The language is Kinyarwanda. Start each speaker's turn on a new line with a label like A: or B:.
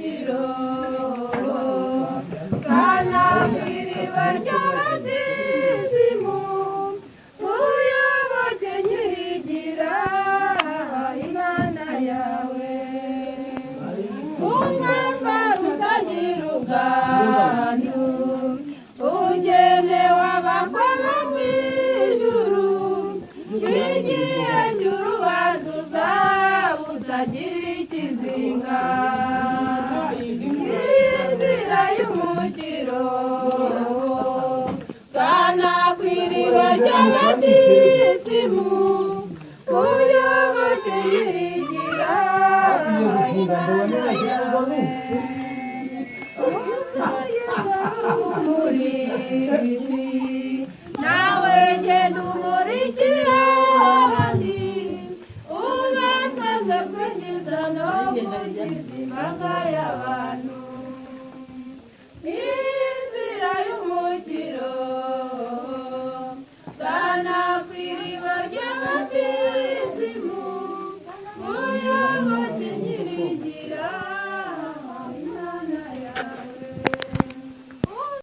A: y'umukiro kana kw'iriba ry'abatisimu uyoboke nyirigira Imana yawe umwambaro utagira ubwandu ugenewe abakono mw'ijuru igihe cy'urubanza uzaba utagira ikizinga inzira y'umukiro kana kw'iriba ry'abatisimu uyoboke nyirigira Imana yawe nawe genda umurikira abandi ubakaze kugeza no kugiza imbaga y'abantu inzira y'umukiro kana kw'iriba ry'abatisimu